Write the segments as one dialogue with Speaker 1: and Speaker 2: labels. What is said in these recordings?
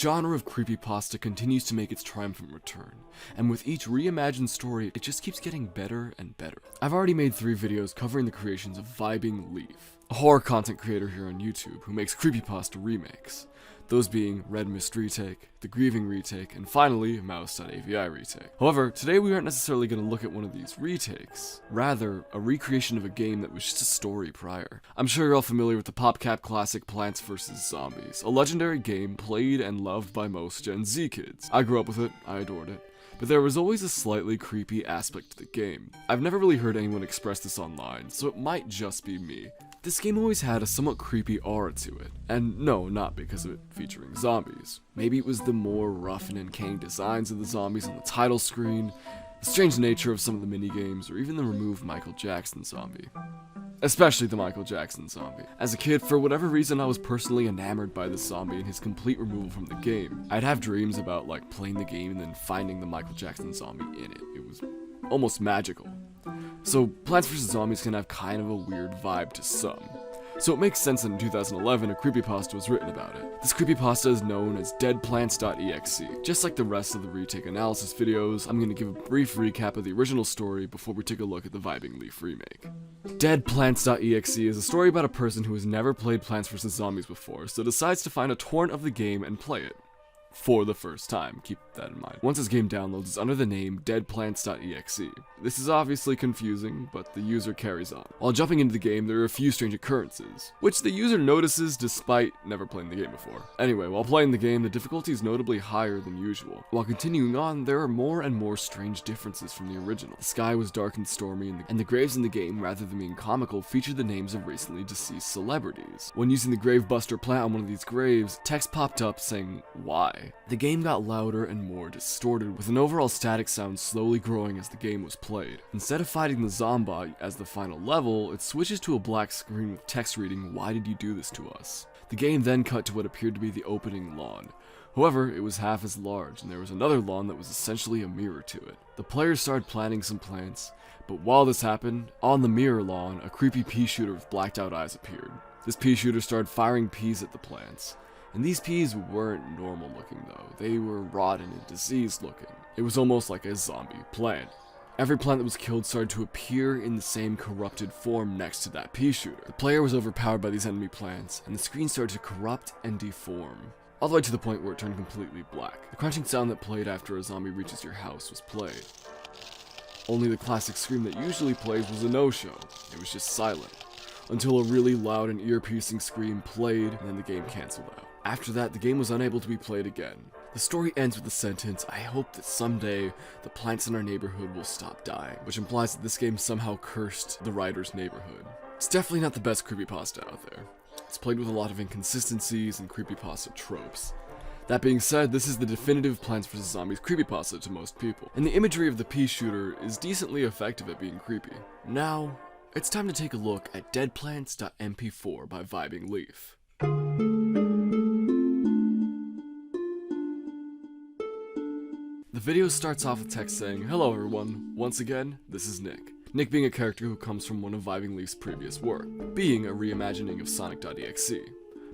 Speaker 1: genre of creepypasta continues to make its triumphant return, and with each reimagined story, it just keeps getting better and better. I've already made 3 videos covering the creations of Vibing Leaf, a horror content creator here on YouTube who makes creepypasta remakes, those being Red Mist Retake, The Grieving Retake, and finally, Mouse.avi Retake. However, today we aren't necessarily going to look at one of these retakes, rather, a recreation of a game that was just a story prior. I'm sure you're all familiar with the PopCap classic Plants vs. Zombies, a legendary game played and loved by most Gen Z kids. I grew up with it, I adored it, but there was always a slightly creepy aspect to the game. I've never really heard anyone express this online, so it might just be me. This game always had a somewhat creepy aura to it, and no, not because of it featuring zombies. Maybe it was the more rough and uncanny designs of the zombies on the title screen, the strange nature of some of the minigames, or even the removed Michael Jackson zombie. Especially the Michael Jackson zombie. As a kid, for whatever reason, I was personally enamored by this zombie and his complete removal from the game. I'd have dreams about playing the game and then finding the Michael Jackson zombie in it. It was almost magical. So Plants vs. Zombies can have kind of a weird vibe to some. So it makes sense that in 2011 a creepypasta was written about it. This creepypasta is known as DeadPlants.exe. Just like the rest of the retake analysis videos, I'm going to give a brief recap of the original story before we take a look at the Vibing Leaf remake. DeadPlants.exe is a story about a person who has never played Plants vs. Zombies before, so decides to find a torrent of the game and play it. For the first time, keep that in mind. Once this game downloads, it's under the name DeadPlants.exe. This is obviously confusing, but the user carries on. While jumping into the game, there are a few strange occurrences, which the user notices despite never playing the game before. Anyway, while playing the game, the difficulty is notably higher than usual. While continuing on, there are more and more strange differences from the original. The sky was dark and stormy, and the graves in the game, rather than being comical, featured the names of recently deceased celebrities. When using the Gravebuster plant on one of these graves, text popped up saying, "Why?" The game got louder and more distorted, with an overall static sound slowly growing as the game was played. Instead of fighting the Zombot as the final level, it switches to a black screen with text reading, "Why did you do this to us?" The game then cut to what appeared to be the opening lawn. However, it was half as large, and there was another lawn that was essentially a mirror to it. The players started planting some plants, but while this happened, on the mirror lawn, a creepy pea shooter with blacked out eyes appeared. This pea shooter started firing peas at the plants. And these peas weren't normal looking though, they were rotten and diseased looking. It was almost like a zombie plant. Every plant that was killed started to appear in the same corrupted form next to that pea shooter. The player was overpowered by these enemy plants, and the screen started to corrupt and deform, all the way to the point where it turned completely black. The crunching sound that played after a zombie reaches your house was played. Only the classic scream that usually plays was a no-show. It was just silent, until a really loud and ear-piercing scream played, and then the game canceled out. After that, the game was unable to be played again. The story ends with the sentence, "I hope that someday the plants in our neighborhood will stop dying," which implies that this game somehow cursed the writer's neighborhood. It's definitely not the best creepypasta out there. It's played with a lot of inconsistencies and creepypasta tropes. That being said, this is the definitive Plants vs. Zombies creepypasta to most people, and the imagery of the pea shooter is decently effective at being creepy. Now, it's time to take a look at Deadplants.mp4 by Vibing Leaf. The video starts off with text saying, "Hello everyone, once again, this is Nick." Nick being a character who comes from one of Vibing Leaf's previous work, being a reimagining of Sonic.exe.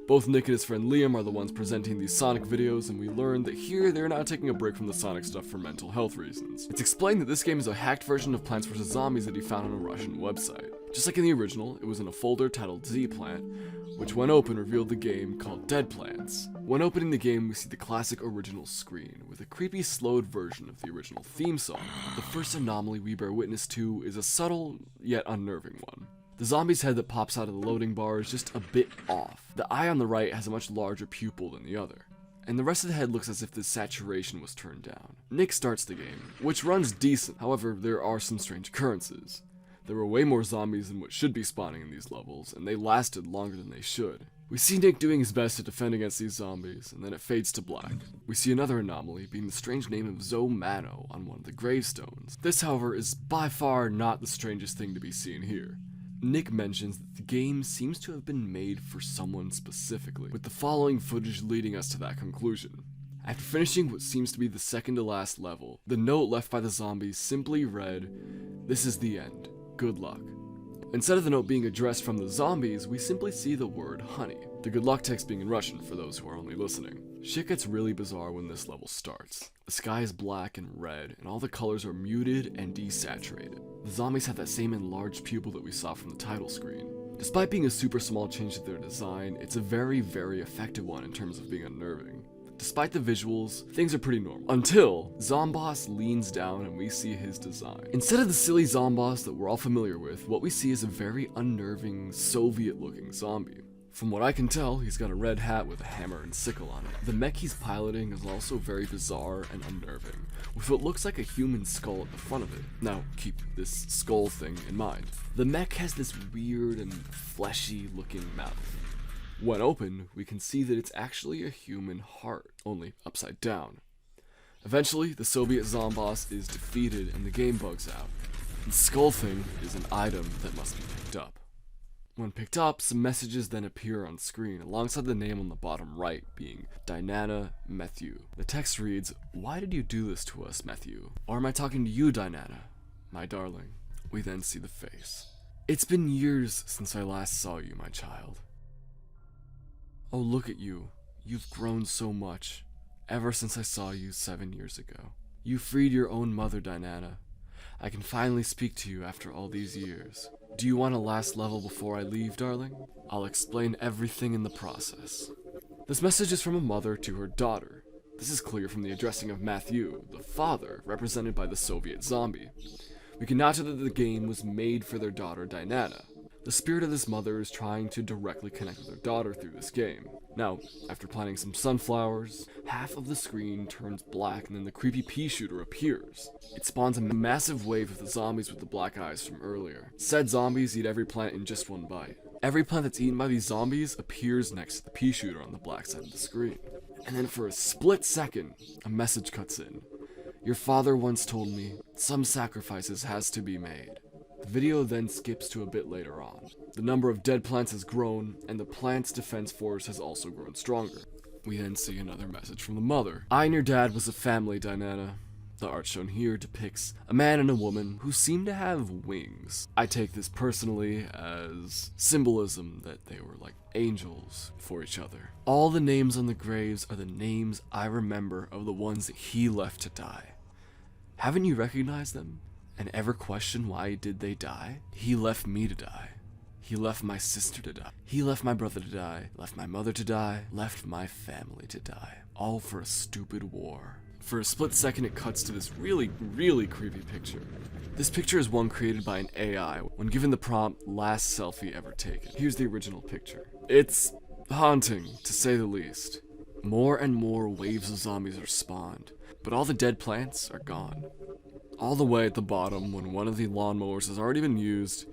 Speaker 1: Both Nick and his friend Liam are the ones presenting these Sonic videos, and we learn that here they're now taking a break from the Sonic stuff for mental health reasons. It's explained that this game is a hacked version of Plants vs. Zombies that he found on a Russian website. Just like in the original, it was in a folder titled Deadplant, which when open revealed the game called Deadplants. When opening the game, we see the classic original screen, with a creepy slowed version of the original theme song. The first anomaly we bear witness to is a subtle, yet unnerving one. The zombie's head that pops out of the loading bar is just a bit off. The eye on the right has a much larger pupil than the other, and the rest of the head looks as if the saturation was turned down. Nick starts the game, which runs decent, however there are some strange occurrences. There were way more zombies than what should be spawning in these levels, and they lasted longer than they should. We see Nick doing his best to defend against these zombies, and then it fades to black. We see another anomaly, being the strange name of Zomano on one of the gravestones. This, however, is by far not the strangest thing to be seen here. Nick mentions that the game seems to have been made for someone specifically, with the following footage leading us to that conclusion. After finishing what seems to be the second to last level, the note left by the zombies simply read, "This is the end. Good luck." Instead of the note being addressed from the zombies, we simply see the word honey. The good luck text being in Russian for those who are only listening. Shit gets really bizarre when this level starts. The sky is black and red, and all the colors are muted and desaturated. The zombies have that same enlarged pupil that we saw from the title screen. Despite being a super small change to their design, it's a very, very effective one in terms of being unnerving. Despite the visuals, things are pretty normal. Until Zomboss leans down and we see his design. Instead of the silly Zomboss that we're all familiar with, what we see is a very unnerving, Soviet-looking zombie. From what I can tell, he's got a red hat with a hammer and sickle on it. The mech he's piloting is also very bizarre and unnerving, with what looks like a human skull at the front of it. Now, keep this skull thing in mind. The mech has this weird and fleshy looking mouth. When open, we can see that it's actually a human heart, only upside down. Eventually, the Soviet Zomboss is defeated and the game bugs out. The skull thing is an item that must be picked up. When picked up, some messages then appear on screen alongside the name on the bottom right being Dinana Matthew. The text reads, "Why did you do this to us, Matthew? Or am I talking to you, Dinana? My darling." We then see the face. "It's been years since I last saw you, my child. Oh, look at you. You've grown so much, ever since I saw you 7 years ago. You freed your own mother, Dinana. I can finally speak to you after all these years. Do you want a last level before I leave, darling? I'll explain everything in the process." This message is from a mother to her daughter. This is clear from the addressing of Matthew, the father, represented by the Soviet zombie. We can now tell that the game was made for their daughter, Dinana. The spirit of this mother is trying to directly connect with her daughter through this game. Now, after planting some sunflowers, half of the screen turns black and then the creepy pea shooter appears. It spawns a massive wave of the zombies with the black eyes from earlier. Said zombies eat every plant in just one bite. Every plant that's eaten by these zombies appears next to the pea shooter on the black side of the screen. And then for a split second, a message cuts in. "Your father once told me, some sacrifices has to be made." The video then skips to a bit later on. The number of dead plants has grown, and the plant's defense force has also grown stronger. We then see another message from the mother. "I and your dad was a family, Dinana." The art shown here depicts a man and a woman who seem to have wings. I take this personally as symbolism that they were like angels for each other. "All the names on the graves are the names I remember of the ones that he left to die. Haven't you recognized them? And ever question why did they die? He left me to die. He left my sister to die. He left my brother to die, left my mother to die, left my family to die. All for a stupid war." For a split second it cuts to this really, really creepy picture. This picture is one created by an AI when given the prompt, "last selfie ever taken." Here's the original picture. It's haunting, to say the least. More and more waves of zombies are spawned, but all the dead plants are gone. All the way at the bottom, when one of the lawnmowers has already been used,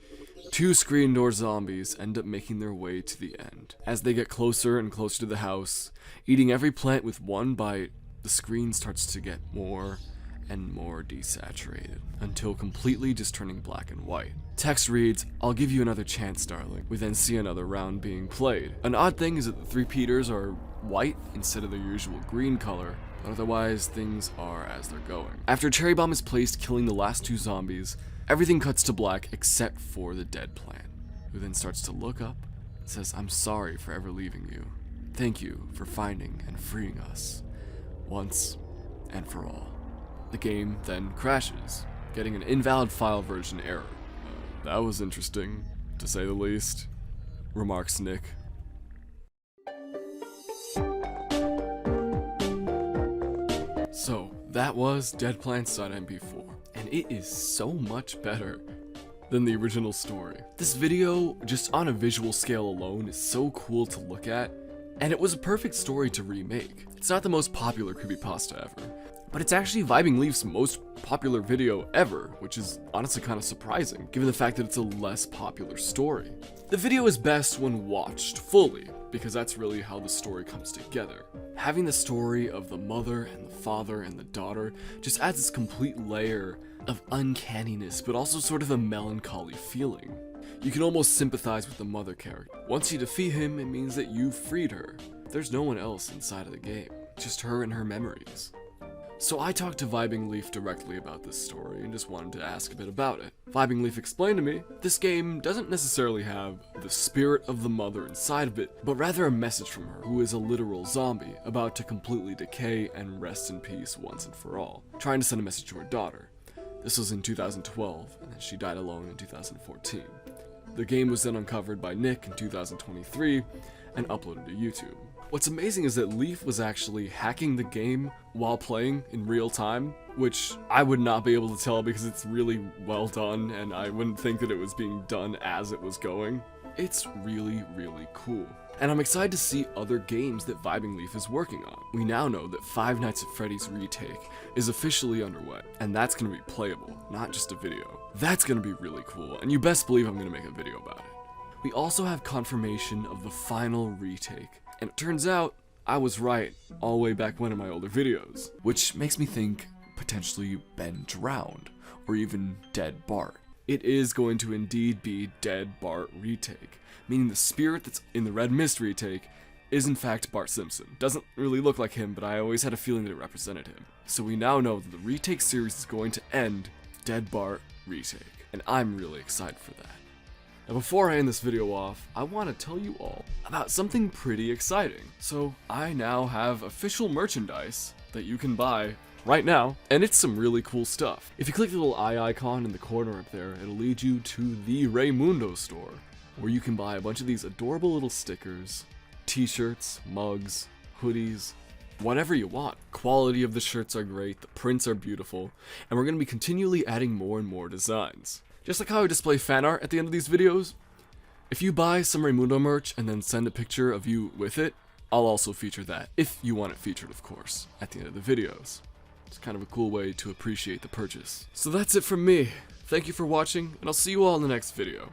Speaker 1: 2 screen door zombies end up making their way to the end. As they get closer and closer to the house, eating every plant with one bite, the screen starts to get more and more desaturated, until completely just turning black and white. Text reads, "I'll give you another chance, darling." We then see another round being played. An odd thing is that the 3 Peters are white instead of their usual green color, but otherwise things are as they're going. After a cherry bomb is placed, killing the last 2 zombies, everything cuts to black except for the dead plant, who then starts to look up and says, "I'm sorry for ever leaving you. Thank you for finding and freeing us, once and for all." The game then crashes, getting an invalid file version error. That was interesting, to say the least, remarks Nick. So, that was Deadplants.mp4, and it is so much better than the original story. This video, just on a visual scale alone, is so cool to look at, and it was a perfect story to remake. It's not the most popular creepypasta ever, but it's actually Vibing Leaf's most popular video ever, which is honestly kind of surprising, given the fact that it's a less popular story. The video is best when watched fully, because that's really how the story comes together. Having the story of the mother and the father and the daughter just adds this complete layer of uncanniness, but also sort of a melancholy feeling. You can almost sympathize with the mother character. Once you defeat him, it means that you've freed her. There's no one else inside of the game, just her and her memories. So I talked to Vibing Leaf directly about this story and just wanted to ask a bit about it. Vibing Leaf explained to me, this game doesn't necessarily have the spirit of the mother inside of it, but rather a message from her, who is a literal zombie, about to completely decay and rest in peace once and for all, trying to send a message to her daughter. This was in 2012, and then she died alone in 2014. The game was then uncovered by Nick in 2023 and uploaded to YouTube. What's amazing is that Leaf was actually hacking the game while playing in real time, which I would not be able to tell because it's really well done and I wouldn't think that it was being done as it was going. It's really, really cool. And I'm excited to see other games that Vibing Leaf is working on. We now know that Five Nights at Freddy's Retake is officially underway, and that's going to be playable, not just a video. That's going to be really cool, and you best believe I'm going to make a video about it. We also have confirmation of the final retake, and it turns out I was right all the way back when in my older videos, which makes me think potentially Ben Drowned, or even Dead Bart. It is going to indeed be Dead Bart Retake, meaning the spirit that's in the Red Mist retake is in fact Bart Simpson. Doesn't really look like him, but I always had a feeling that it represented him. So we now know that the retake series is going to end Dead Bart Retake, and I'm really excited for that. Now before I end this video off, I want to tell you all about something pretty exciting. So I now have official merchandise that you can buy right now, and it's some really cool stuff. If you click the little eye icon in the corner up there, it'll lead you to the Raymundo store, where you can buy a bunch of these adorable little stickers, t-shirts, mugs, hoodies, whatever you want. Quality of the shirts are great, the prints are beautiful, and we're going to be continually adding more and more designs. Just like how I display fan art at the end of these videos, if you buy some Raymundo merch and then send a picture of you with it, I'll also feature that, if you want it featured of course, at the end of the videos. It's kind of a cool way to appreciate the purchase. So that's it from me. Thank you for watching, and I'll see you all in the next video.